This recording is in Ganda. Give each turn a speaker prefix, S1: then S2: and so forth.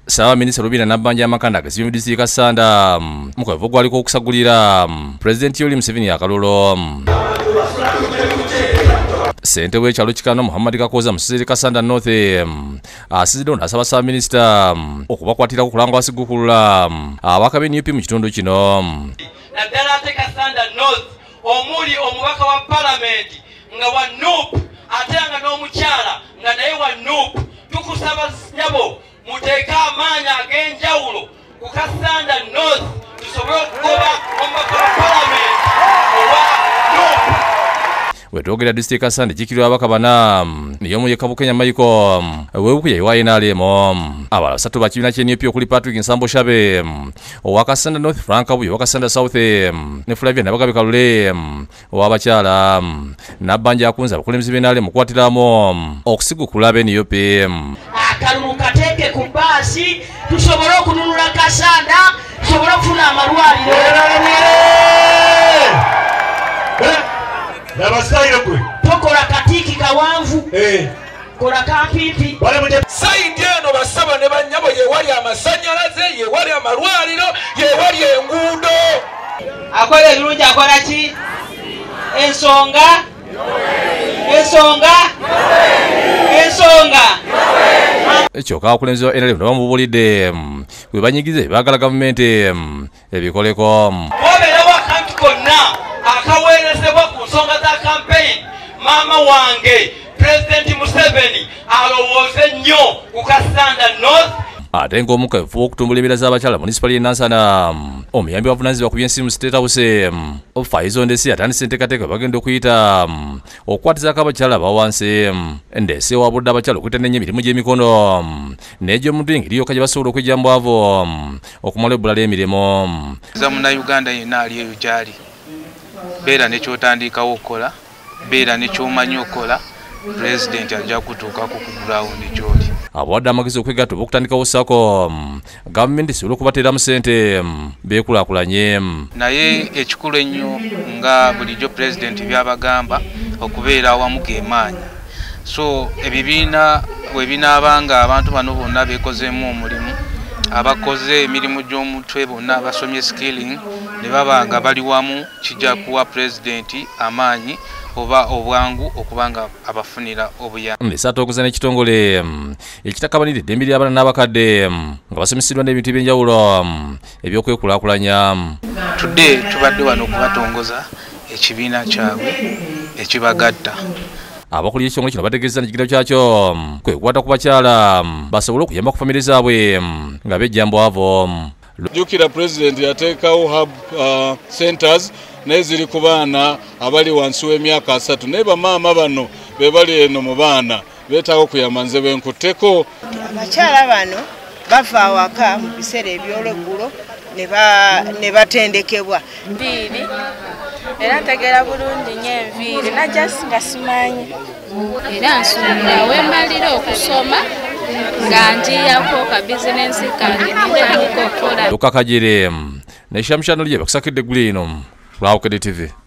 S1: Sawa Minisita Rubina Nabbanja Amakanda agezibwa mu disitulikiti Kasanda mukwevu gwaliko okusagulira President Yoweri Museveni akalulu. Ssente w'ekyalo Kikano Muhammad Kakoza mu Kisiri Kasanda North asizidde n'asaba Ssaabaminisita okubakwatira ku kulanga basigukulula abakabe NUP mu kitundu kino.
S2: Naddala ate Kasanda North omuli omubaka wa Parliament nga wa NUP ate nga n'omukyala nga naye wa NUP tukusaba nyabo muteeka amaanyi ag'enjawulo ku Kasanda North tusobole okugoba omubaka wa Parliament owa NUP.
S1: Wetwogera disitulikiti Kasanda ejjukirwa ababaka bana niyomu ye Kabukenya Michael webukuya ewa NRM abalala basatu bakibiina ky'NUP okuli Patrick Nsambo Shabe owa Kasanda North, Frank Kabuye owa Kasanda South ne Flavia Nabagabe Kalule ow'abakyala. Nabbanja akunze abakulembeze b'NRM okukwatiramu okusigukula ab'NUP.
S3: Akalulu kateeke ku bbaasi tusobole okununula Kasanda tusobole okufuna amalwaliro. Tokola katiiki kawanvu kola kampipi
S2: Sayidi eno basaba ne bannyabo yewali amasannyalaze yewali amalwaliro yewali enguudo.
S3: akola ebirungi akola ki ensonga
S1: Kyokka abakulembeze ba NRM bamubulidde bwe banyigize baagala gavumenti ebikoleko.
S2: Wabeerawo akantu konna akaweerezebwa ku nsonga za campaign maama wange President Museveni alowooze nnyo ku Kasanda North.
S1: Ate ng'omukefu w'okutumbula embeera z'abakyala munisipali y'e Nansana omuyambi wavunaanyizibwa ku by'ensimu State House Faizo Ndesi atandise enteekateeka bagenda okuyita okukwatizaako abakyala abawansi. Ndesi ewabudde abakyala okwitanenya emirimu gy'emikono n'egy'omuntu engeri yokka gye basobola okweggya mu bwavu okumala ebbula ly'emirimu.
S4: Munnayuganda yenna ali eyo gy'ali beera ne ky'otandikawo okukola beera ne ky'omanyi okukola President ajja kutuukako ku ground gy'oli.
S1: Abawadde amagezi okwegatta oba okutandikawo ssaako gavumenti esobole okubateeramu ssente beekulaakulanye.
S4: Naye ekikulu ennyo nga bulijjo President by'abagamba okubeera awamu g'emaanyi. So ebibiina bwe binaabanga abantu bano bonna beekozeemu omulimu abakoze emirimu gy'omutwe bonna abasomye skilling ne baba nga bali wamu kijja kuwa President amaanyi oba obwangu okubanga abafunira obuyambi.
S1: Ndesatu okuza n'ekitongole ekitakabanira eddembe ly'abaana n'abakadde nga basomesiddwa n'ebintu eby'enjawulo eby'okwekulaakulanya.
S4: Tudde tubadde wano okubatongoza ekibiina kyabwe ekibagatta.
S1: Abakulira ekitongole kino bategeeza n'ekigero kyakyo kwe kukwata ku bakyala basobole okuyamba ku famire zaabwe nga bejja mu bwavu.
S5: Jukira President yateekawo hub centers naye ziri ku baana abali wansi w'emyaka 3 naye bamaama bano be bali eno mu baana beetaaga okuyamba nze benkutteko.
S6: Abakyala bano bava awaka mu biseera eby'olweggulo ne batendekebwa.
S7: Enviiri era ntegeera bulungi nnyo enviiri najja nga simanyi era nsumira wembalira okusoma nga njiyako ka bizinensi kange nitandika okukola.
S1: Luka Kajere ne Shamshano lye bakusakidde eggulu lino Lwawukede TV.